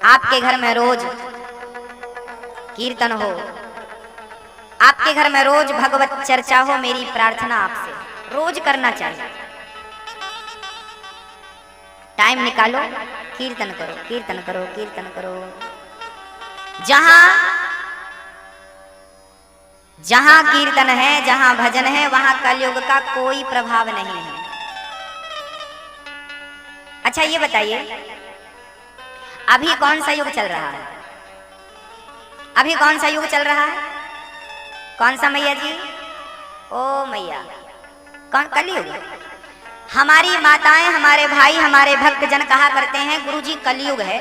आपके घर में रोज कीर्तन हो, आपके घर में रोज भगवत चर्चा हो, मेरी प्रार्थना आपसे रोज करना चाहिए। टाइम निकालो, कीर्तन करो, कीर्तन करो, कीर्तन करो। जहां कीर्तन है, जहां भजन है, वहां कलयुग का कोई प्रभाव नहीं है। अच्छा ये बताइए, अभी कौन सा युग चल रहा है? अभी कौन सा युग चल रहा है? कौन सा मैया जी? ओ मैया, कौन? कलयुग। हमारी माताएं, हमारे भाई, हमारे भक्तजन कहा करते हैं गुरुजी कलयुग है।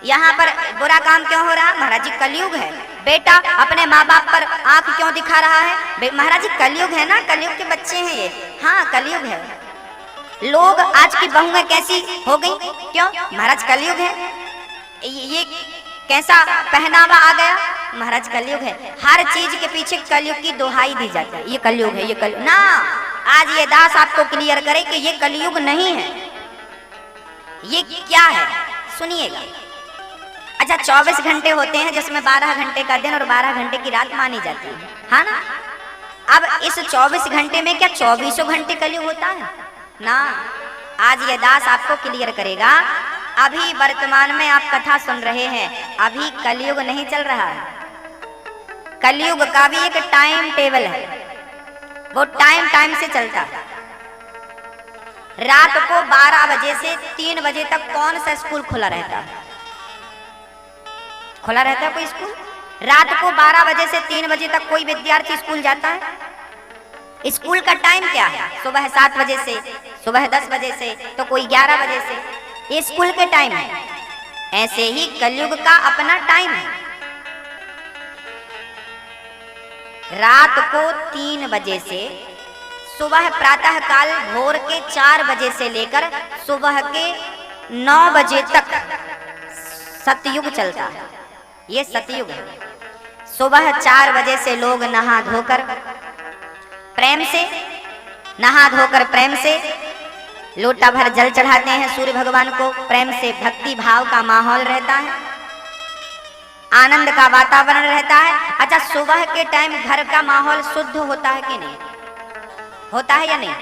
यहाँ पर बुरा काम क्यों हो रहा? महाराज जी कलयुग है। बेटा अपने माँ बाप पर आंख क्यों दिखा रहा है? महाराज जी कलयुग है ना, कलयुग के बच्चे हैं ये। हाँ कलयुग है। लोग आज की बहुएं कैसी हो गई? क्यों? महाराज कलयुग है। ये कैसा पहनावा आ गया? महाराज कलयुग है। हर चीज के पीछे कलयुग की दोहाई दी जाती है, ये कलयुग है, ये कलयुग ना। आज ये दास आपको क्लियर करे कि ये कलयुग नहीं है। ये क्या है सुनिएगा। अच्छा 24 घंटे होते हैं, जिसमें 12 घंटे का दिन और 12 घंटे की रात मानी जाती है, हाँ ना। अब इस 24 घंटे में क्या 24 घंटे कलयुग होता है? ना। आज ये दास आपको क्लियर करेगा। अभी वर्तमान में आप कथा सुन रहे हैं, अभी कलयुग नहीं चल रहा है। कलयुग का भी एक टाइम टेबल है, वो टाइम टाइम से चलता है। रात को 12 बजे से 3 बजे तक कौन सा स्कूल खुला रहता है? खुला रहता है कोई स्कूल? रात को 12 बजे से 3 बजे तक कोई विद्यार्थी स्कूल जाता है? स्कूल का टाइम क्या है? सुबह 7 बजे से, सुबह 10 बजे से, तो कोई 11 बजे से, ये स्कूल के टाइम है। ऐसे ही कलयुग का अपना टाइम है। रात को 3 बजे से सुबह प्रातः काल भोर के 4 बजे से लेकर सुबह के 9 बजे तक सतयुग चलता है। ये सतयुग है। सुबह 4 बजे से लोग नहा धोकर प्रेम से, नहा धोकर प्रेम से लोटा भर जल चढ़ाते हैं सूर्य भगवान को। प्रेम से भक्ति भाव का माहौल रहता है, आनंद का वातावरण रहता है। अच्छा सुबह के टाइम घर का माहौल शुद्ध होता है कि नहीं? होता है या नहीं?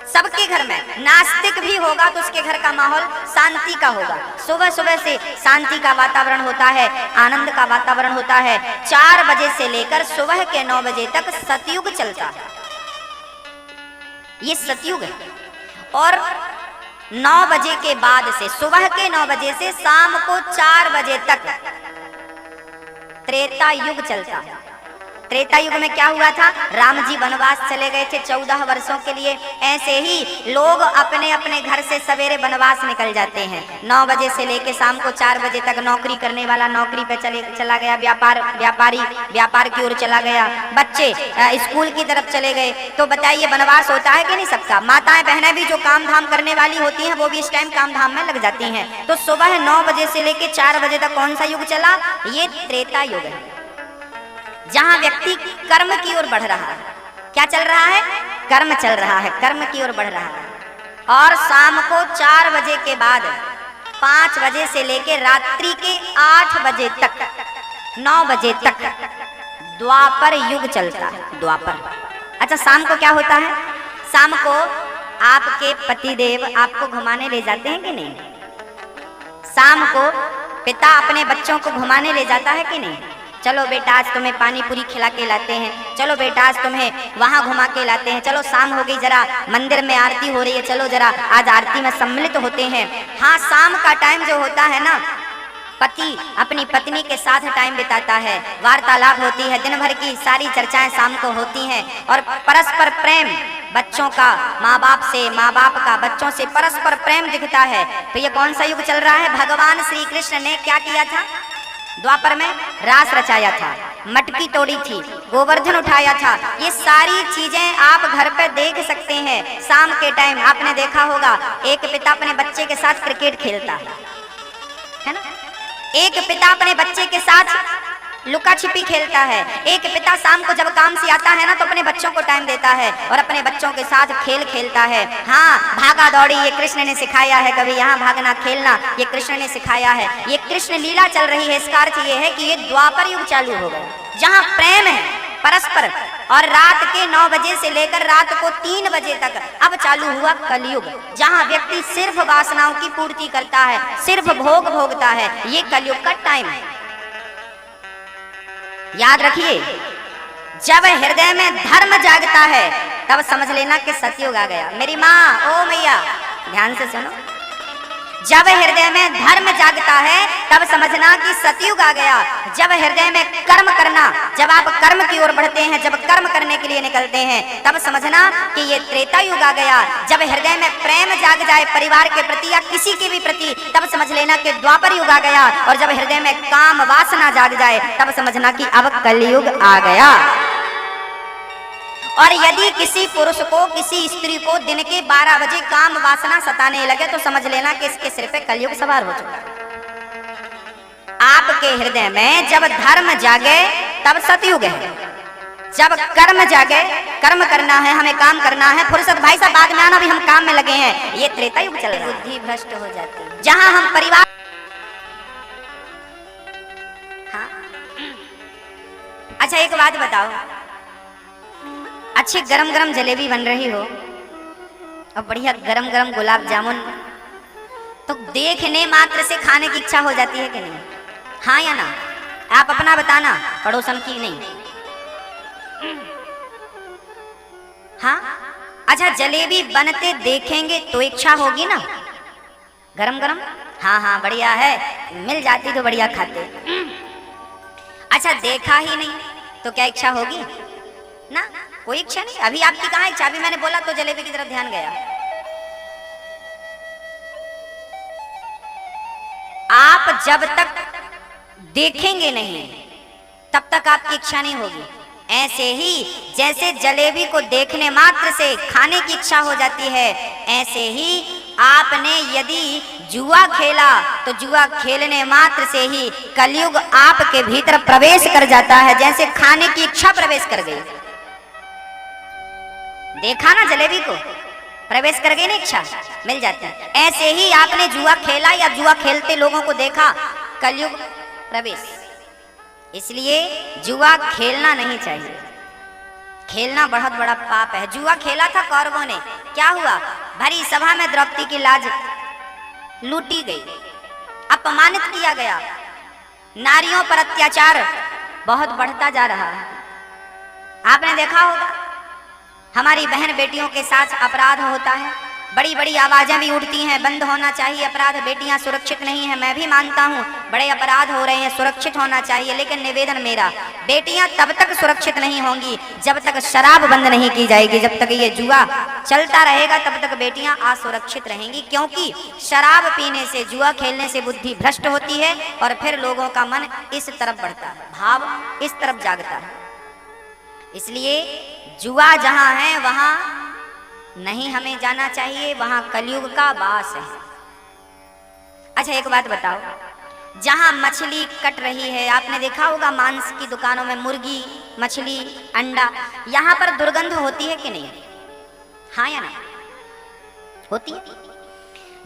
सबके घर में नास्तिक भी होगा तो उसके घर का माहौल शांति का होगा। सुबह सुबह से शांति का वातावरण होता है, आनंद का वातावरण होता है। 4 बजे से लेकर सुबह के 9 बजे तक सतयुग चलता है, ये सतयुग है। और 9 बजे के बाद से, सुबह के 9 बजे से शाम को 4 बजे तक त्रेता युग चलता है। त्रेता युग में क्या हुआ था? राम जी वनवास चले गए थे 14 वर्षों के लिए। ऐसे ही लोग अपने अपने घर से सवेरे वनवास निकल जाते हैं। 9 बजे से लेके शाम को 4 बजे तक नौकरी करने वाला नौकरी पे चला गया, व्यापारी व्यापार की ओर चला गया, बच्चे स्कूल की तरफ चले गए। तो बताइए वनवास होता है कि नहीं सबका? माताएं बहनें भी जो काम धाम करने वाली होती हैं वो भी इस टाइम काम धाम में लग जाती हैं। तो सुबह 9 बजे से लेके 4 बजे तक कौन सा युग चला? ये त्रेता युग है, जहां व्यक्ति कर्म की ओर बढ़ रहा है। क्या चल रहा है? कर्म चल रहा है, कर्म की ओर बढ़ रहा है। और शाम को 4 बजे के बाद 5 बजे से लेकर रात्रि के 8 बजे तक, 9 बजे तक द्वापर युग चलता है। द्वापर। अच्छा शाम को क्या होता है? शाम को आपके पतिदेव आपको घुमाने ले जाते हैं कि नहीं? शाम को पिता अपने बच्चों को घुमाने ले जाता है कि नहीं? चलो बेटा आज तुम्हें पानी पूरी खिला के लाते हैं, चलो बेटा आज तुम्हें वहां घुमा के लाते हैं, चलो शाम हो गई जरा मंदिर में आरती हो रही है, चलो जरा आज आरती में सम्मिलित होते हैं। हाँ शाम का टाइम जो होता है ना, पति अपनी पत्नी के साथ टाइम बिताता है, वार्तालाप होती है, दिन भर की सारी चर्चाएं शाम को होती हैं। और परस्पर प्रेम बच्चों का माँ बाप से, माँ बाप का बच्चों से परस्पर प्रेम दिखता है। तो ये कौन सा युग चल रहा है? भगवान श्री कृष्ण ने क्या किया था? द्वापर में रास रचाया था, मटकी तोड़ी थी, गोवर्धन उठाया था। ये सारी चीजें आप घर पे देख सकते हैं। शाम के टाइम आपने देखा होगा एक पिता अपने बच्चे के साथ क्रिकेट खेलता है ना? एक पिता अपने बच्चे के साथ लुका छिपी खेलता है। एक पिता शाम को जब काम से आता है ना तो अपने बच्चों को टाइम देता है और अपने बच्चों के साथ खेल खेलता है। हाँ, भागा दौड़ी ये कृष्ण ने सिखाया है, कभी यहाँ भागना खेलना ये कृष्ण ने सिखाया है। ये कृष्ण लीला चल रही है, इसका अर्थ ये है कि ये द्वापर युग चालू हो गया, जहाँ प्रेम है परस्पर। और रात के 9 बजे से लेकर रात को 3 बजे तक अब चालू हुआ कलयुग, जहाँ व्यक्ति सिर्फ वासनाओं की पूर्ति करता है, सिर्फ भोग भोगता है। ये कलयुग का टाइम है। याद रखिए, जब हृदय में धर्म जागता है तब समझ लेना कि सतयुग आ गया। मेरी माँ, ओ मैया, ध्यान से सुनो। जब हृदय में धर्म जागता है तब समझना कि सतयुग आ गया। जब हृदय में कर्म करना, जब आप कर्म की ओर बढ़ते हैं, जब कर्म करने के लिए निकलते हैं, तब समझना कि ये त्रेता युग आ गया। जब हृदय में प्रेम जाग जाए परिवार के प्रति या किसी के भी प्रति, तब समझ लेना कि द्वापर युग आ गया। और जब हृदय में काम वासना जाग जाए तब समझना कि अब कलयुग आ गया। और यदि किसी पुरुष को, किसी स्त्री को दिन के 12 बजे काम वासना सताने लगे तो समझ लेना कि इसके सिर पे कलयुग सवार हो चुका है। आपके हृदय में जब धर्म जागे तब सतयुग है। जब कर्म जागे, कर्म करना है, हमें काम करना है, फुर्सत भाई साहब बाद में आना, भी हम काम में लगे हैं, ये त्रेता युग चल रहा है। बुद्धि भ्रष्ट हो जाती है। जहां हम परिवार, हाँ, अच्छा एक बात बताओ, अच्छी गरम गरम जलेबी बन रही हो और बढ़िया गरम गरम गुलाब जामुन, तो देखने मात्र से खाने की इच्छा हो जाती है कि नहीं? हाँ या ना? आप अपना बताना, पड़ोसन की नहीं। हाँ, अच्छा जलेबी बनते देखेंगे तो इच्छा होगी ना, गरम गरम। हाँ हाँ बढ़िया है, मिल जाती तो बढ़िया खाते। अच्छा देखा ही नहीं तो क्या इच्छा होगी ना? कोई इच्छा नहीं। अभी आपकी कहाँ इच्छा? अभी मैंने बोला तो जलेबी की तरफ ध्यान गया। आप जब तक देखेंगे नहीं तब तक आपकी इच्छा नहीं होगी। ऐसे ही जैसे जलेबी को देखने मात्र से खाने की इच्छा हो जाती है, ऐसे ही आपने यदि जुआ खेला तो जुआ खेलने मात्र से ही कलयुग आपके भीतर प्रवेश कर जाता है, जैसे खाने की इच्छा प्रवेश कर गई। देखा ना जलेबी को, प्रवेश कर गई ना इच्छा, मिल जाती है। ऐसे ही आपने जुआ खेला या जुआ खेलते लोगों को देखा, कलयुग प्रवेश। इसलिए जुआ खेलना नहीं चाहिए। खेलना बहुत बड़ा पाप है। जुआ खेला था कौरवों ने, क्या हुआ? भरी सभा में द्रौपदी की लाज लूटी गई, अपमानित किया गया, नारियों पर अत्याचार बहुत बढ़ता जा रहा है। आपने देखा होगा हमारी बहन बेटियों के साथ अपराध होता है, बड़ी बड़ी आवाजें भी उठती हैं, बंद होना चाहिए अपराध, बेटियां सुरक्षित नहीं हैं। मैं भी मानता हूं बड़े अपराध हो रहे हैं, सुरक्षित होना चाहिए, लेकिन निवेदन मेरा, बेटियां तब तक सुरक्षित नहीं होंगी जब तक शराब बंद नहीं की जाएगी। जब तक ये जुआ चलता रहेगा तब तक बेटियां असुरक्षित रहेंगी, क्योंकि शराब पीने से, जुआ खेलने से बुद्धि भ्रष्ट होती है और फिर लोगों का मन इस तरफ बढ़ता है, भाव इस तरफ जागता है। इसलिए जुआ जहां है वहां नहीं हमें जाना चाहिए, वहां कलयुग का वास है। अच्छा एक बात बताओ, जहां मछली कट रही है, आपने देखा होगा मांस की दुकानों में मुर्गी, मछली, अंडा, यहां पर दुर्गंध होती है कि नहीं? हाँ या ना? होती है।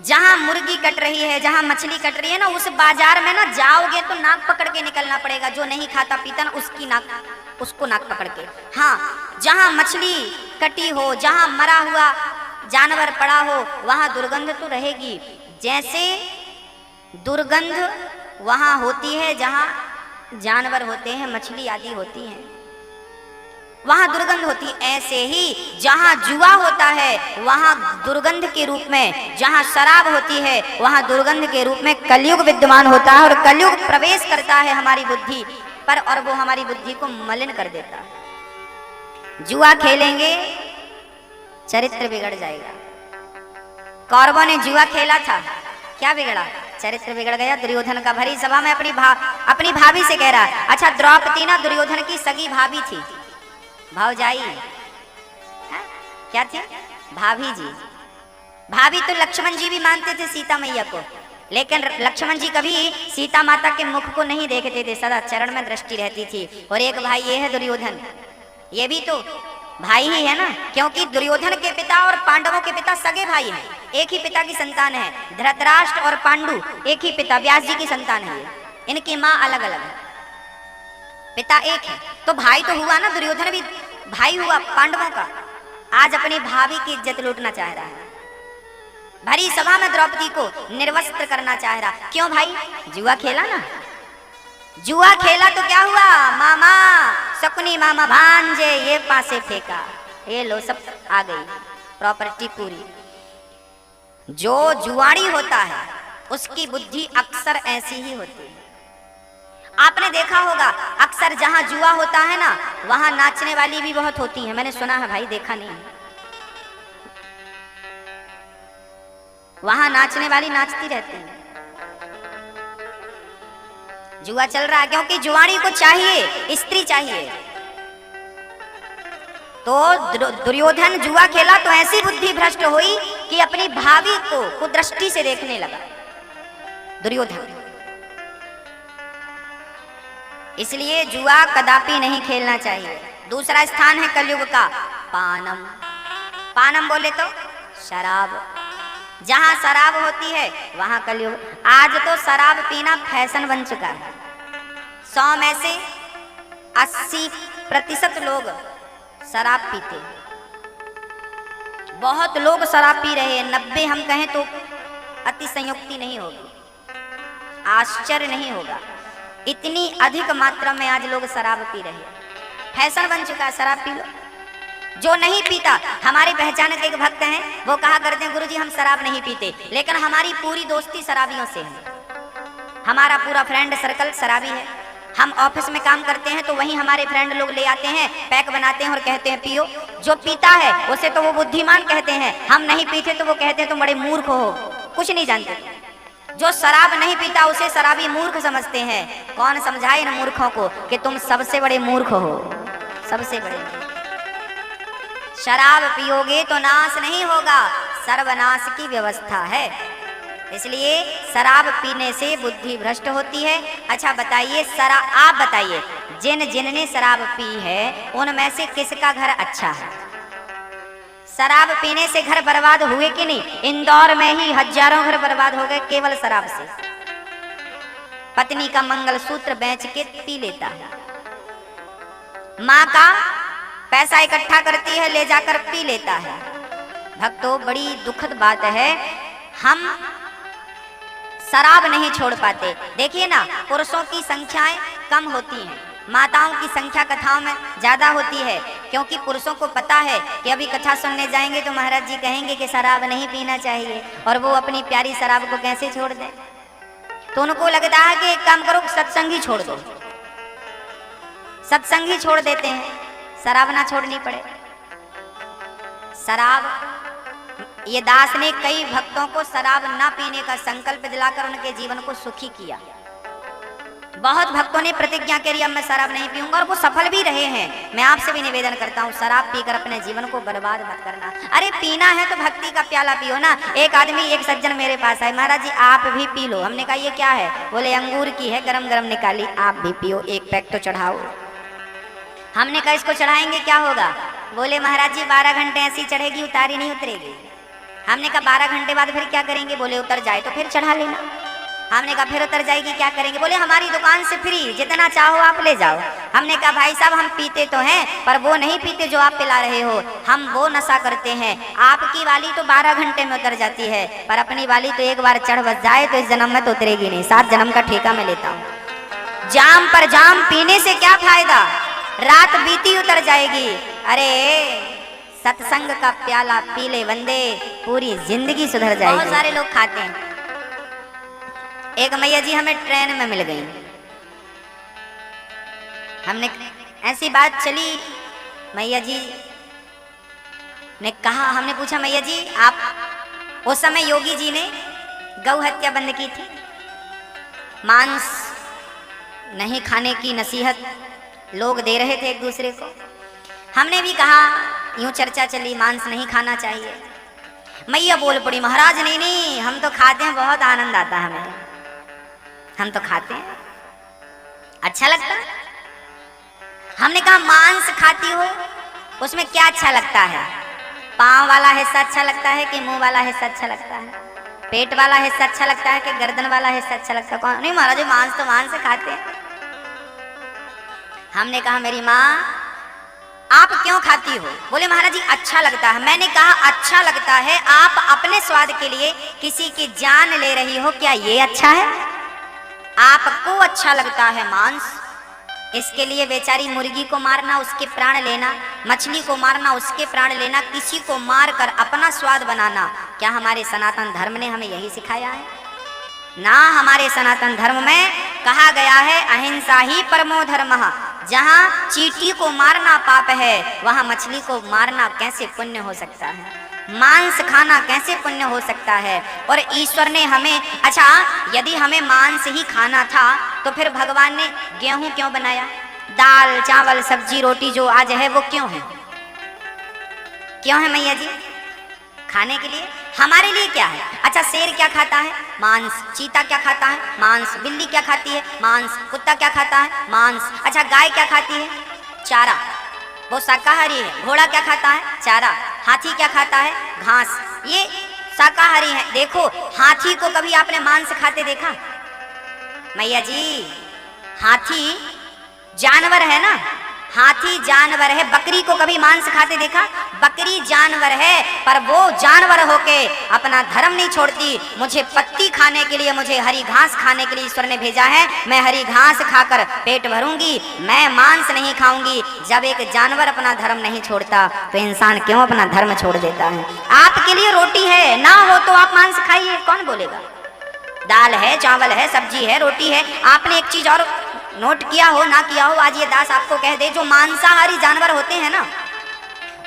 जहां मुर्गी कट रही है, जहां मछली कट रही है ना, उस बाजार में ना जाओगे तो नाक पकड़ के निकलना पड़ेगा। जो नहीं खाता पीता ना उसकी नाक, उसको नाक पकड़ के। हाँ, जहां मछली कटी हो, जहां मरा हुआ जानवर पड़ा हो, वहां दुर्गंध तो रहेगी। जैसे दुर्गंध वहां होती है जहां जानवर होते हैं, मछली आदि होती हैं, वहां दुर्गंध होती है, ऐसे ही जहां जुआ होता है वहां दुर्गंध के रूप में, जहां शराब होती है वहां दुर्गंध के रूप में कलयुग विद्यमान होता है। और कलयुग प्रवेश करता है हमारी बुद्धि पर और वो हमारी बुद्धि को मलिन कर देता है। जुआ खेलेंगे चरित्र बिगड़ जाएगा। कौरवों ने जुआ खेला था, क्या बिगड़ा? चरित्र बिगड़ गया। दुर्योधन का भरी सभा में अपनी भाभी से कह रहा है, अच्छा द्रौपदी ना दुर्योधन की सगी भाभी थी, भावजाई, क्या थी? भाभी जी। भाभी तो लक्ष्मण जी भी मानते थे सीता मैया को, लेकिन लक्ष्मण जी कभी सीता माता के मुख को नहीं देखते थे, सदा चरण में दृष्टि रहती थी। और एक भाई ये है दुर्योधन, ये भी तो भाई ही है ना, क्योंकि दुर्योधन के पिता और पांडवों के पिता सगे भाई हैं, एक ही पिता की संतान है। धृतराष्ट्र और पांडु एक ही पिता व्यास जी की संतान है, इनकी माँ अलग अलग है, पिता एक है, तो भाई तो हुआ ना। दुर्योधन भी भाई हुआ पांडवों का। आज अपनी भाभी की इज्जत लूटना चाह रहा है, भरी सभा में द्रौपदी को निर्वस्त्र करना चाह रहा। क्यों भाई? जुआ खेला ना, जुआ खेला तो क्या हुआ, मामा शकुनी मामा भांजे ये पासे फेंका, ये लो सब आ गई प्रॉपर्टी पूरी। जो जुआड़ी होता है उसकी बुद्धि अक्सर ऐसी ही होती है। आपने देखा होगा अक्सर जहां जुआ होता है ना, वहां नाचने वाली भी बहुत होती है। मैंने सुना है भाई, देखा नहीं है। वहां नाचने वाली नाचती रहती है। जुआ चल रहा है क्योंकि जुआड़ी को चाहिए, स्त्री चाहिए। तो दुर्योधन जुआ खेला तो ऐसी बुद्धि भ्रष्ट हुई कि अपनी भाभी को कुदृष्टि से देखने लगा दुर्योधन। इसलिए जुआ कदापि नहीं खेलना चाहिए। दूसरा स्थान है कलयुग का पानम। पानम बोले तो शराब, जहां शराब होती है वहां कलयुग। आज तो शराब पीना फैशन बन चुका है। 100 में से 80% लोग शराब पीते हैं। बहुत लोग शराब पी रहे हैं, 90 हम कहें तो अति संयुक्ति नहीं होगी, आश्चर्य नहीं होगा। इतनी अधिक मात्रा में आज लोग शराब पी रहे हैं, फैशन बन चुका है, शराब पी लो। जो नहीं पीता, हमारी पहचान के एक भक्त हैं, वो कहा करते हैं गुरुजी हम शराब नहीं पीते, लेकिन हमारी पूरी दोस्ती शराबियों से है। हमारा पूरा फ्रेंड सर्कल शराबी है। हम ऑफिस में काम करते हैं तो वहीं हमारे फ्रेंड लोग ले आते हैं, पैक बनाते हैं और कहते हैं पियो। जो पीता है उसे तो वो बुद्धिमान कहते हैं, हम नहीं पीते तो वो कहते हैं तुम बड़े मूर्ख हो, कुछ नहीं जानते। जो शराब नहीं पीता उसे शराबी मूर्ख समझते हैं। कौन समझाए इन मूर्खों को कि तुम सबसे बड़े मूर्ख हो, सबसे बड़े। शराब पियोगे तो नाश नहीं होगा, सर्वनाश की व्यवस्था है। इसलिए शराब पीने से बुद्धि भ्रष्ट होती है। अच्छा बताइए, आप बताइए, जिन जिनने शराब पी है उनमें से किसका घर अच्छा है? शराब पीने से घर बर्बाद हुए कि नहीं? इंदौर में ही हजारों घर बर्बाद हो गए केवल शराब से। पत्नी का मंगलसूत्र बेच के पी लेता है, माँ का पैसा इकट्ठा करती है ले जाकर पी लेता है। भक्तों बड़ी दुखद बात है, हम शराब नहीं छोड़ पाते। देखिए ना, पुरुषों की संख्याएं कम होती हैं, माताओं की संख्या कथाओं में ज्यादा होती है, क्योंकि पुरुषों को पता है कि अभी कथा सुनने जाएंगे तो महाराज जी कहेंगे कि शराब नहीं पीना चाहिए, और वो अपनी प्यारी शराब को कैसे छोड़ दें। तो उनको लगता है कि एक काम करो, सत्संग ही छोड़ दो। सत्संग ही छोड़ देते हैं, शराब ना छोड़नी पड़े। शराब, ये दास ने कई भक्तों को शराब ना पीने का संकल्प दिलाकर उनके जीवन को सुखी किया। बहुत भक्तों ने प्रतिज्ञा करी अब मैं शराब नहीं पीऊंगा, और वो सफल भी रहे हैं। मैं आपसे भी निवेदन करता हूँ, शराब पीकर अपने जीवन को बर्बाद मत करना। अरे पीना है तो भक्ति का प्याला पियो ना। एक आदमी, एक सज्जन मेरे पास आए, महाराज जी आप भी पी लो। हमने कहा ये क्या है? बोले अंगूर की है, गरम गरम निकाली, आप भी पियो, एक पैक तो चढ़ाओ। हमने कहा इसको चढ़ाएंगे क्या होगा? बोले महाराज जी 12 घंटे ऐसी चढ़ेगी, उतारी नहीं उतरेगी। हमने कहा 12 घंटे बाद फिर क्या करेंगे? बोले उतर जाए तो फिर चढ़ा लेना। हमने कहा फिर उतर जाएगी क्या करेंगे? बोले हमारी दुकान से फ्री, जितना चाहो आप ले जाओ। हमने कहा भाई साहब हम पीते तो हैं, पर वो नहीं पीते जो आप पिला रहे हो, हम वो नशा करते हैं। आपकी वाली तो 12 घंटे में उतर जाती है, पर अपनी वाली तो एक बार चढ़ बस जाए तो इस जन्म में तो उतरेगी नहीं। 7 जन्म का ठेका मैं लेता हूँ। जाम पर जाम पीने से क्या फायदा, रात बीती उतर जाएगी। अरे सत्संग का प्याला पी ले बंदे, पूरी जिंदगी सुधर जाएगी। बहुत सारे लोग खाते हैं। एक मैया जी हमें ट्रेन में मिल गई, हमने ऐसी बात चली, मैया जी ने कहा, हमने पूछा मैया जी आप, उस समय योगी जी ने गौ हत्या बंद की थी, मांस नहीं खाने की नसीहत लोग दे रहे थे एक दूसरे को। हमने भी कहा, यूं चर्चा चली मांस नहीं खाना चाहिए। मैया बोल पड़ी, महाराज नहीं नहीं, हम तो खाते हैं, बहुत आनंद आता है हमें, हम तो खाते हैं, अच्छा लगता है। हमने कहा मांस खाती हो, उसमें क्या अच्छा लगता है? पांव वाला हिस्सा अच्छा लगता है कि मुंह वाला हिस्सा अच्छा लगता है? पेट वाला हिस्सा अच्छा लगता है कि गर्दन वाला हिस्सा अच्छा लगता है? कौन? नहीं महाराज, मांस तो मांस से खाते हैं। हमने कहा मेरी माँ आप क्यों खाती हो? बोले महाराज जी अच्छा लगता है। मैंने कहा अच्छा लगता है, आप अपने स्वाद के लिए किसी की जान ले रही हो, क्या ये अच्छा है? आपको अच्छा लगता है मांस, इसके लिए बेचारी मुर्गी को मारना, उसके प्राण लेना, मछली को मारना, उसके प्राण लेना, किसी को मारकर अपना स्वाद बनाना, क्या हमारे सनातन धर्म ने हमें यही सिखाया है? ना, हमारे सनातन धर्म में कहा गया है अहिंसा ही परमो धर्मः। जहाँ चींटी को मारना पाप है, वहाँ मछली को मारना कैसे पुण्य हो सकता है? मांस खाना कैसे पुण्य हो सकता है? और ईश्वर ने हमें, अच्छा यदि हमें मांस ही खाना था तो फिर भगवान ने गेहूं क्यों बनाया? दाल चावल सब्जी रोटी जो आज है वो क्यों है? क्यों है मैया जी? खाने के लिए। हमारे लिए क्या है? अच्छा शेर क्या खाता है? मांस। चीता क्या खाता है? मांस। बिल्ली क्या खाती है? मांस। कुत्ता क्या खाता है? मांस। अच्छा गाय क्या खाती है? चारा, वो शाकाहारी है। घोड़ा क्या खाता है? चारा। हाथी क्या खाता है? घास। ये शाकाहारी है। देखो हाथी को कभी आपने मांस खाते देखा? मैया जी हाथी जानवर है ना, हाथी जानवर है। बकरी को कभी मांस खाते देखा? बकरी जानवर है, पर वो जानवर होके अपना धर्म नहीं छोड़ती। मुझे पत्ती खाने के लिए, मुझे हरी घास खाने के लिए ईश्वर ने भेजा है, मैं हरी घास खाकर पेट भरूंगी, मैं मांस नहीं खाऊंगी। जब एक जानवर अपना धर्म नहीं छोड़ता तो इंसान क्यों अपना धर्म छोड़ देता है? आपके लिए रोटी है, ना हो तो आप मांस खाइए, कौन बोलेगा? दाल है, चावल है, सब्जी है, रोटी है। आपने एक चीज और नोट किया हो ना किया हो, आज ये दास आपको कह दे, जो मांसाहारी जानवर होते हैं ना,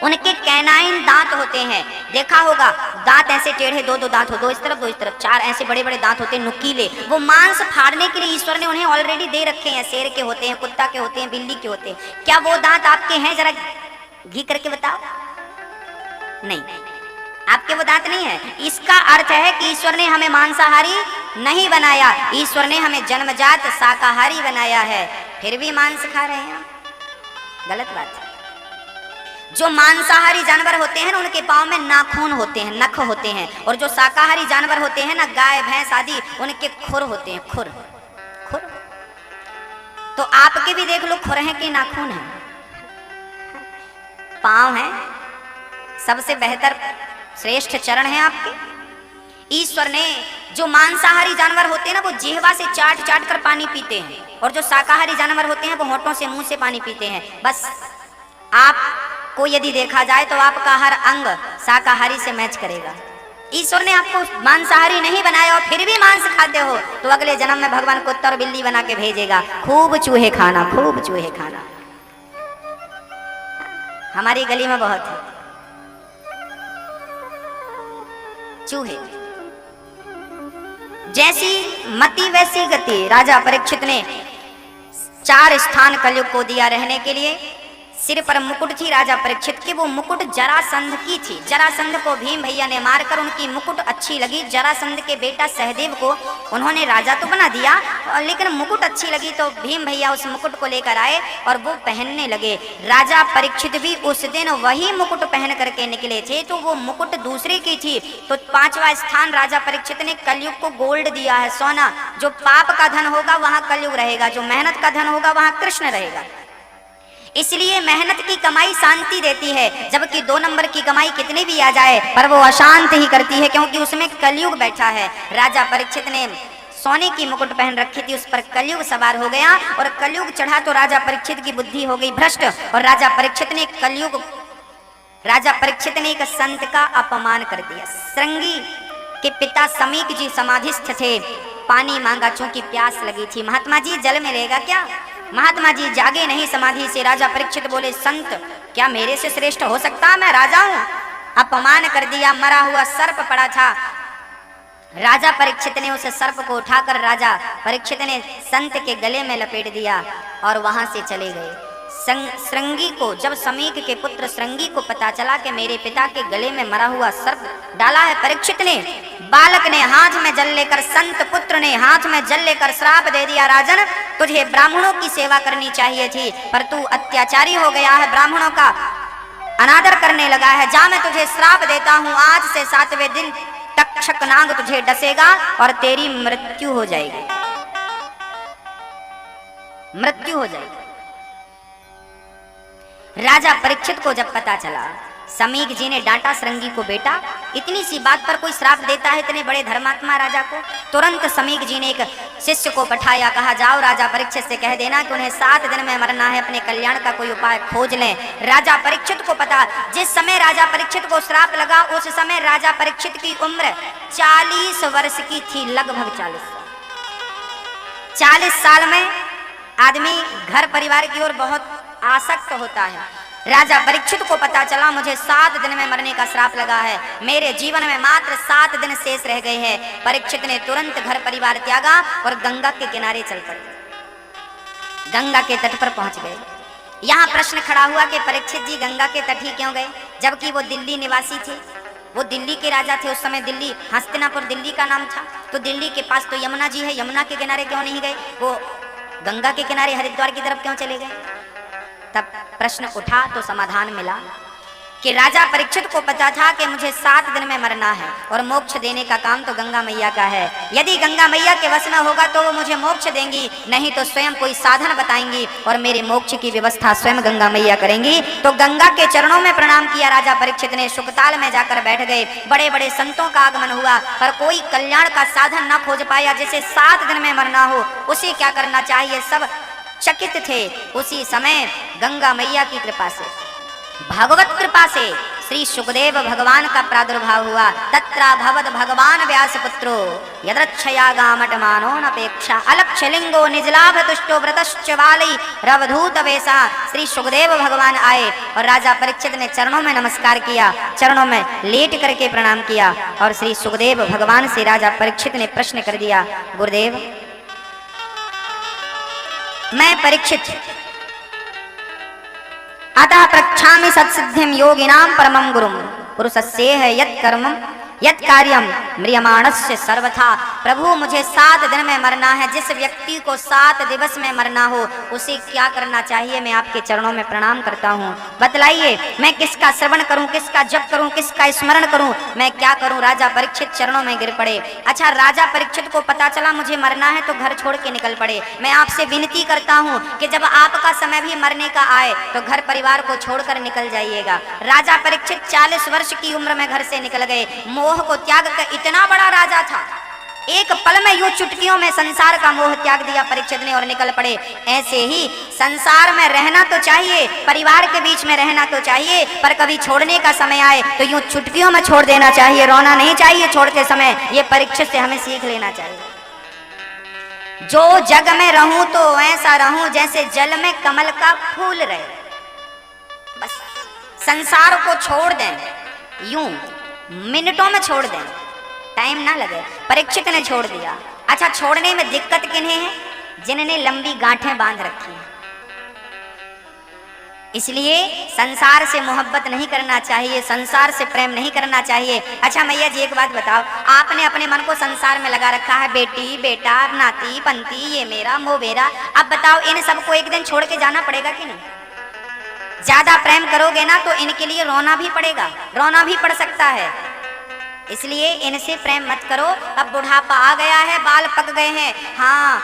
उनके कैनाइन दांत होते हैं, देखा होगा, दांत ऐसे टेढ़े, दो दो दांत हो, दो इस तरफ, चार ऐसे बड़े बड़े दांत होते हैं नुकीले। वो मांस फाड़ने के लिए ईश्वर ने उन्हें ऑलरेडी दे रखे हैं। शेर के होते हैं, कुत्ता के होते हैं, बिल्ली के होते हैं। क्या वो दांत आपके हैं? जरा घी करके बताओ। नहीं, आपके वो दांत नहीं है। इसका अर्थ है कि ईश्वर ने हमें मांसाहारी नहीं बनाया, ईश्वर ने हमें जन्मजात शाकाहारी बनाया है, फिर भी मांस खा रहे हैं। गलत बात है। जो मांसाहारी जानवर होते हैं ना, उनके पाँव में नाखून होते हैं, नख होते हैं, और जो शाकाहारी जानवर होते हैं ना, गाय भैंस आदि, उनके खुर होते हैं, खुर। खुर तो आपके भी देख लो, खुर है कि नाखून है? पाँव है। सबसे बेहतर श्रेष्ठ चरण है आपके। ईश्वर ने जो मांसाहारी जानवर होते हैं ना, वो जिह्वा से चाट चाट कर पानी पीते हैं, और जो शाकाहारी जानवर होते हैं वो होठों से, मुंह से पानी पीते हैं। बस आपको यदि देखा जाए तो आपका हर अंग शाकाहारी से मैच करेगा। ईश्वर ने आपको मांसाहारी नहीं बनाया और फिर भी मांस खाते हो, तो अगले जन्म में भगवान कुत्ता और बिल्ली बना के भेजेगा। खूब चूहे खाना, खूब चूहे खाना। हमारी गली में बहुत है चूहे। जैसी मति वैसी गति। राजा परीक्षित ने 4 स्थान कलयुग को दिया रहने के लिए। सिर पर मुकुट थी राजा परीक्षित की, वो मुकुट जरासंध की थी। जरासंध को भीम भैया ने मारकर उनकी मुकुट अच्छी लगी। जरासंध के बेटा सहदेव को उन्होंने राजा तो बना दिया, लेकिन मुकुट अच्छी लगी तो भीम भैया उस मुकुट को लेकर आए और वो पहनने लगे। राजा परीक्षित भी उस दिन वही मुकुट पहन करके निकले थे, तो वो मुकुट दूसरे की थी। तो 5वां स्थान राजा परीक्षित ने कलयुग को गोल्ड दिया है, सोना। जो पाप का धन होगा वहां कलयुग रहेगा, जो मेहनत का धन होगा वहां कृष्ण रहेगा। इसलिए मेहनत की कमाई शांति देती है, जबकि 2 नंबर की कमाई कितनी भी आ जाए पर वो अशांत ही करती है, क्योंकि उसमें कलयुग बैठा है। राजा परीक्षित ने सोने की मुकुट पहन रखी थी, उस पर कलयुग सवार हो गया और कलयुग चढ़ा तो राजा परीक्षित की बुद्धि हो गई भ्रष्ट, और राजा परीक्षित ने एक संत का अपमान कर दिया। श्रृंगी के पिता समीक जी समाधिस्थ थे, पानी मांगा चूंकि प्यास लगी थी। महात्मा जी जल मिलेगा क्या? महात्मा जी जागे नहीं समाधि से। राजा परीक्षित बोले, संत क्या मेरे से श्रेष्ठ हो सकता? मैं राजा हूं। अपमान कर दिया। मरा हुआ सर्प पड़ा था, राजा परीक्षित ने उस सर्प को उठाकर राजा परीक्षित ने संत के गले में लपेट दिया और वहां से चले गए। श्रृंगी को, जब समीक के पुत्र श्रृंगी को पता चला कि मेरे पिता के गले में मरा हुआ सर्प डाला है परीक्षित ने, बालक ने हाथ में जल लेकर, संत पुत्र ने हाथ में जल लेकर श्राप दे दिया, राजन तुझे ब्राह्मणों की सेवा करनी चाहिए थी, पर तू अत्याचारी हो गया है, ब्राह्मणों का अनादर करने लगा है। जा मैं तुझे श्राप देता हूं, आज से 7वें दिन तक्षक नाग तुझे डसेगा और तेरी मृत्यु हो जाएगी, मृत्यु हो जाएगी। राजा परीक्षित को जब पता चला, समीक जी ने डांटा श्रृंगी को, बेटा इतनी सी बात पर कोई श्राप देता है इतने बड़े धर्मात्मा राजा को। तुरंत समीक जी ने एक शिष्य को पठाया, कहा जाओ राजा परीक्षित से कह देना कि उन्हें 7 दिन में मरना है, अपने कल्याण का कोई उपाय खोज लें। राजा परीक्षित को पता, जिस समय राजा परीक्षित को श्राप लगा उस समय राजा परीक्षित की उम्र 40 वर्ष की थी, लगभग 40 साल में आदमी घर परिवार की ओर बहुत आसक्त होता है। राजा परीक्षित को पता चला मुझे 7 दिन में मरने का श्राप लगा है, मेरे जीवन में मात्र 7 दिन शेष रह गए हैं। परीक्षित ने तुरंत घर परिवार त्यागा और गंगा के किनारे चल पड़े, गंगा के तट पर पहुंच गए। यहाँ प्रश्न खड़ा हुआ कि परीक्षित जी गंगा के तट ही क्यों गए, जबकि वो दिल्ली निवासी थे, वो दिल्ली के राजा थे। उस समय दिल्ली, हस्तिनापुर दिल्ली का नाम था, तो दिल्ली के पास तो यमुना जी है, यमुना के किनारे क्यों नहीं गए, वो गंगा के किनारे हरिद्वार की तरफ क्यों चले गए। तब प्रश्न उठा तो समाधान मिला कि राजा परीक्षित को पता था कि मुझे 7 दिन में मरना है और मोक्ष देने का काम तो गंगा मैया का है। यदि गंगा मैया के वश में होगा तो वो मुझे मोक्ष देंगी, नहीं तो स्वयं कोई साधन बताएंगी और मेरे मोक्ष की व्यवस्था स्वयं गंगा मैया करेंगी। तो गंगा के चरणों में प्रणाम किया राजा परीक्षित ने, शुकताल में जाकर बैठ गए। बड़े बड़े संतों का आगमन हुआ पर कोई कल्याण का साधन न खोज पाया। जिसे 7 दिन में मरना हो उसे क्या करना चाहिए, सब चकित थे। उसी समय गंगा मैया की कृपा से, भगवत कृपा से श्री सुखदेव भगवान का प्रादुर्भाव हुआ। तत्रा भवद भगवान व्यास पुत्रो यदृच्छया गामट मानोनपेक्षा अलक्ष लिंगो निजलाभ तुष्टो व्रतश्च वाली रवधूत वेसा। श्री सुखदेव भगवान आए और राजा परीक्षित ने चरणों में नमस्कार किया, चरणों में लेट करके प्रणाम किया और श्री सुखदेव भगवान से राजा परीक्षित ने प्रश्न कर दिया, गुरुदेव मैं परीक्षित अतः प्रक्षामि सत्सिद्धिं योगिनां परमं गुरुं पुरुषस्य है यत् कर्मं यत् कार्यम म्रियमाणस्य सर्वथा। प्रभु मुझे 7 दिन में मरना है, जिस व्यक्ति को 7 दिवस में मरना हो उसे क्या करना चाहिए, मैं आपके चरणों में प्रणाम करता हूँ। बतलाइए मैं किसका श्रवण करूँ, किसका जप करूँ, किसका स्मरण करूँ, मैं क्या करूँ। राजा परीक्षित चरणों में गिर पड़े। अच्छा, राजा परीक्षित को पता चला मुझे मरना है तो घर छोड़ के निकल पड़े। मैं आपसे विनती करता हूँ कि जब आपका समय भी मरने का आए तो घर परिवार को छोड़कर निकल जाइएगा। राजा परीक्षित 40 वर्ष की उम्र में घर से निकल गए। मोह को त्याग कर, इतना बड़ा राजा था, एक पल में यूं चुटकियों में संसार का मोह त्याग दिया परीक्षित ने और निकल पड़े। ऐसे ही संसार में रहना तो चाहिए, परिवार के बीच में रहना तो चाहिए, पर कभी छोड़ने का समय आए तो यूं चुटकियों में छोड़ देना चाहिए, रोना नहीं चाहिए छोड़ते समय। ये परीक्षित से हमें सीख लेना चाहिए। जो जग में रहूं तो ऐसा रहूं जैसे जल में कमल का फूल रहे। बस संसार को छोड़ दें, यूं मिनटों में छोड़ दें, टाइम ना लगे। परीक्षित ने छोड़ दिया। अच्छा, छोड़ने में दिक्कत किन्हें है, जिन्होंने लंबी गांठें बांध रखी हैं। इसलिए संसार से मोहब्बत नहीं करना चाहिए, संसार से प्रेम नहीं करना चाहिए। अच्छा मैया जी एक बात बताओ, आपने अपने मन को संसार में लगा रखा है, बेटी बेटा नाती पंती ये मेरा वो मेरा। अब बताओ इन सबको एक दिन छोड़ के जाना पड़ेगा कि नहीं। ज्यादा प्रेम करोगे ना तो इनके लिए रोना भी पड़ेगा, रोना भी पड़ सकता है। इसलिए इनसे प्रेम मत करो। अब बुढ़ापा आ गया है, बाल पक गए हैं, हाँ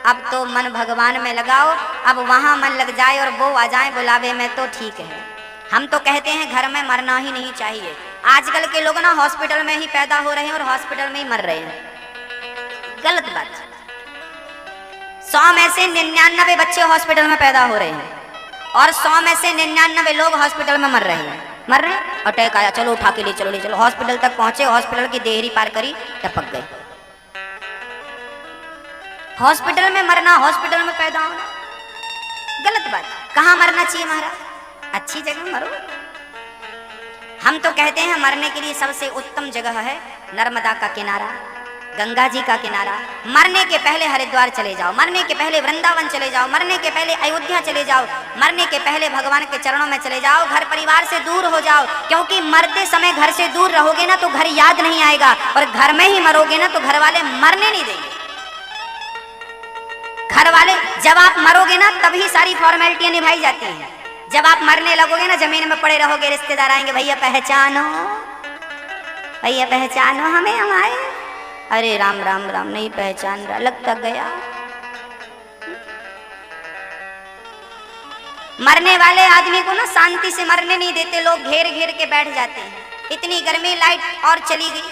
अब तो मन भगवान में लगाओ। अब वहां मन लग जाए और वो आ जाए बुलावे में तो ठीक है। हम तो कहते हैं घर में मरना ही नहीं चाहिए। आजकल के लोग ना हॉस्पिटल में ही पैदा हो रहे हैं और हॉस्पिटल में ही मर रहे हैं, गलत बात। 100 में से 99 बच्चे हॉस्पिटल में पैदा हो रहे हैं और 100 में से 99 लोग हॉस्पिटल में मर रहे हैं। अटैक आया, चलो उठा के ले चलो ले चलो। हॉस्पिटल तक पहुंचे, हॉस्पिटल की देहरी पार करी, टपक गए। हॉस्पिटल में मरना, हॉस्पिटल में पैदा होना, गलत बात। कहाँ मरना चाहिए महाराज, अच्छी जगह मरो। हम तो कहते हैं मरने के लिए सबसे उत्तम जगह है नर्मदा का किनारा, गंगा जी का किनारा, मरने के पहले हरिद्वार चले जाओ, मरने के पहले वृंदावन चले जाओ, मरने के पहले अयोध्या चले जाओ, मरने के पहले भगवान के चरणों में चले जाओ, घर परिवार से दूर हो जाओ, क्योंकि मरते समय घर से दूर रहोगे ना तो घर याद नहीं आएगा, और घर में ही मरोगे ना तो घर वाले मरने नहीं देंगे। घर वाले जब आप मरोगे ना तभी सारी फॉर्मेलिटियां निभाई जाती हैं। जब आप मरने लगोगे ना जमीन में पड़े रहोगे, रिश्तेदार आएंगे, भैया पहचानो, भैया पहचानो हमें, हम आए। अरे राम राम राम, नहीं पहचान रहा, लगता गया। मरने वाले आदमी को ना शांति से मरने नहीं देते, लोग घेर घेर के बैठ जाते हैं। इतनी गर्मी, लाइट और चली गई,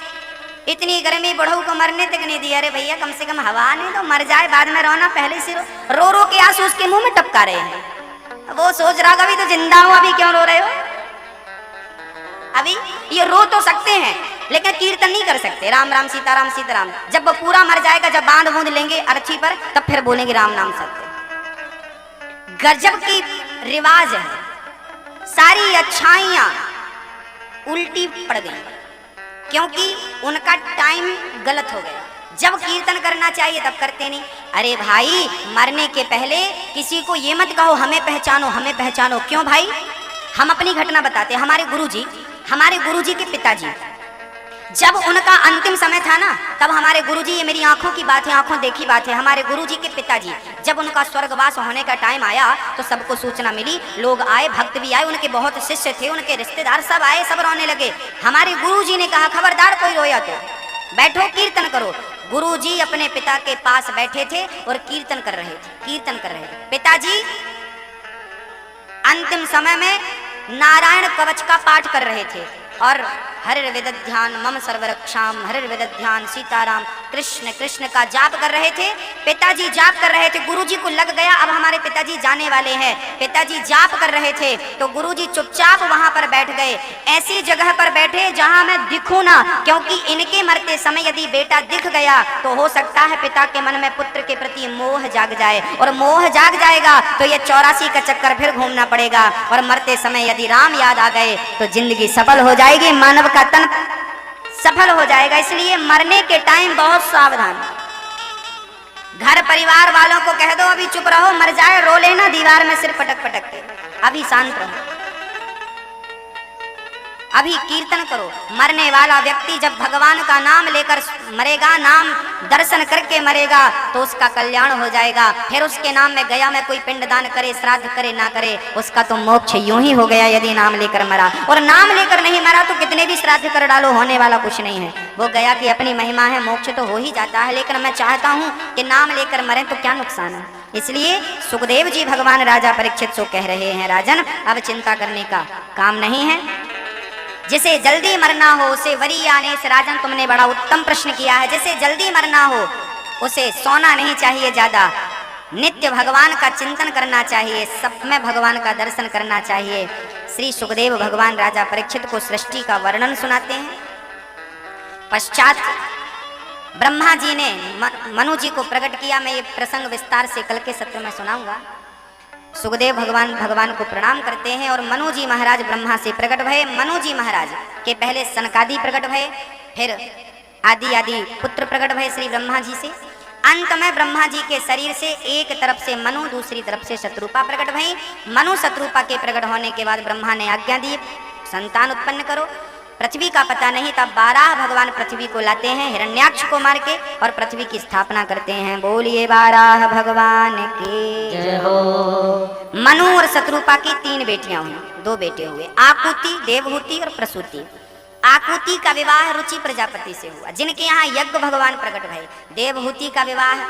इतनी गर्मी बूढ़ों को मरने तक नहीं दी। अरे भैया कम से कम हवा नहीं तो मर जाए, बाद में रोना, पहले से रो रो के आंसू उसके मुंह में टपका रहे हैं। वो सोच रहा अभी तो जिंदा हूं, अभी क्यों रो रहे हो? अभी ये रो तो सकते हैं लेकिन कीर्तन नहीं कर सकते, राम राम सीताराम सीताराम। जब वो पूरा मर जाएगा, जब बांध बूंद लेंगे अर्थी पर, तब फिर बोलेंगे राम नाम सत्य। गजब की रिवाज है, सारी अच्छाइयां उल्टी पड़ गई क्योंकि उनका टाइम गलत हो गया। जब कीर्तन करना चाहिए तब करते नहीं। अरे भाई मरने के पहले किसी को ये मत कहो हमें पहचानो, हमें पहचानो। क्यों भाई? हम अपनी घटना बताते हैं। हमारे गुरुजी के पिताजी, जब उनका अंतिम समय था ना, तब हमारे गुरुजी, ये मेरी आंखों की बात है, आंखों देखी बात है, हमारे गुरुजी के पिताजी जब उनका स्वर्गवास होने का टाइम आया तो सबको सूचना मिली, लोग आए, भक्त भी आए, उनके बहुत शिष्य थे, उनके रिश्तेदार सब आए, सब रोने लगे। हमारे गुरुजी ने कहा खबरदार कोई रोया तो बैठो कीर्तन करो। गुरुजी अपने पिता के पास बैठे थे और कीर्तन कर रहे थे। पिताजी अंतिम समय में नारायण कवच का पाठ कर रहे थे और हरिर्विदध्यान मम सर्वरक्षाम, हरिर्विदध्यान सीताराम कृष्ण कृष्ण का जाप कर रहे थे। पिताजी जाप कर रहे थे, गुरुजी को लग गया अब हमारे पिताजी जाने वाले हैं। पिताजी जाप कर रहे थे तो गुरुजी चुपचाप वहां पर बैठ गए, ऐसी जगह पर बैठे जहां मैं दिखूं ना, क्योंकि इनके मरते समय यदि बेटा दिख गया तो हो सकता है पिता के मन में पुत्र के प्रति मोह जाग जाए, और मोह जाग जाएगा तो ये 84 का चक्कर फिर घूमना पड़ेगा, और मरते समय यदि राम याद आ गए तो जिंदगी सफल हो जाएगी, मानव का तन सफल हो जाएगा। इसलिए मरने के टाइम बहुत सावधान। घर परिवार वालों को कह दो अभी चुप रहो, मर जाए रो लेना दीवार में सिर पटक पटक के, अभी शांत रहो, अभी कीर्तन करो। मरने वाला व्यक्ति जब भगवान का नाम लेकर मरेगा, नाम दर्शन करके मरेगा तो उसका कल्याण हो जाएगा। फिर उसके नाम में गया में कोई पिंडदान करे, श्राद्ध करे ना करे, उसका तो मोक्ष यूं ही हो गया यदि नाम लेकर मरा। और नाम लेकर नहीं मरा तो कितने भी श्राद्ध कर डालो, होने वाला कुछ नहीं है। वो गया की अपनी महिमा है, मोक्ष तो हो ही जाता है, लेकिन मैं चाहता हूँ कि नाम लेकर मरे तो क्या नुकसान है। इसलिए सुखदेव जी भगवान राजा परीक्षित से कह रहे हैं, राजन अब चिंता करने का काम नहीं है, जिसे जल्दी मरना हो उसे वरी आने से। राजन तुमने बड़ा उत्तम प्रश्न किया है। जिसे जल्दी मरना हो उसे सोना नहीं चाहिए ज्यादा, नित्य भगवान का चिंतन करना चाहिए, सब में भगवान का दर्शन करना चाहिए। श्री सुखदेव भगवान राजा परीक्षित को सृष्टि का वर्णन सुनाते हैं। पश्चात ब्रह्मा जी ने मनु जी को प्रकट किया। मैं ये प्रसंग विस्तार से कल के सत्र में सुनाऊंगा। सुखदेव भगवान को प्रणाम करते हैं और मनु जी महाराज ब्रह्मा से प्रकट भये। मनु जी महाराज के पहले सनकादि प्रकट भये, फिर आदि आदि पुत्र प्रकट भये श्री ब्रह्मा जी से। अंत में ब्रह्मा जी के शरीर से एक तरफ से मनु, दूसरी तरफ से शत्रुपा प्रकट भई। मनु शत्रुपा के प्रकट होने के बाद ब्रह्मा ने आज्ञा दी संतान उत्पन्न करो। पृथ्वी का पता नहीं था, 12 भगवान पृथ्वी को लाते हैं हिरण्याक्ष को मार के और पृथ्वी की स्थापना करते हैं। बोलिए 12 भगवान की जय हो। मनु और शत्रुपा की 3 बेटियां हुई, 2 बेटे हुए, आकुति, देवहूति और प्रसूति। आकुति का विवाह रुचि प्रजापति से हुआ, जिनके यहाँ यज्ञ भगवान प्रकट भये। देवहूति का विवाह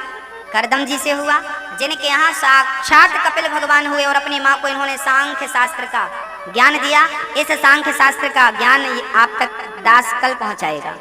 करदम जी से हुआ, जिनके यहाँ साक्षात कपिल भगवान हुए और अपनी माँ को इन्होंने सांख्य शास्त्र का ज्ञान दिया। इस सांख्य शास्त्र का ज्ञान आप तक दास कल पहुंचाएगा।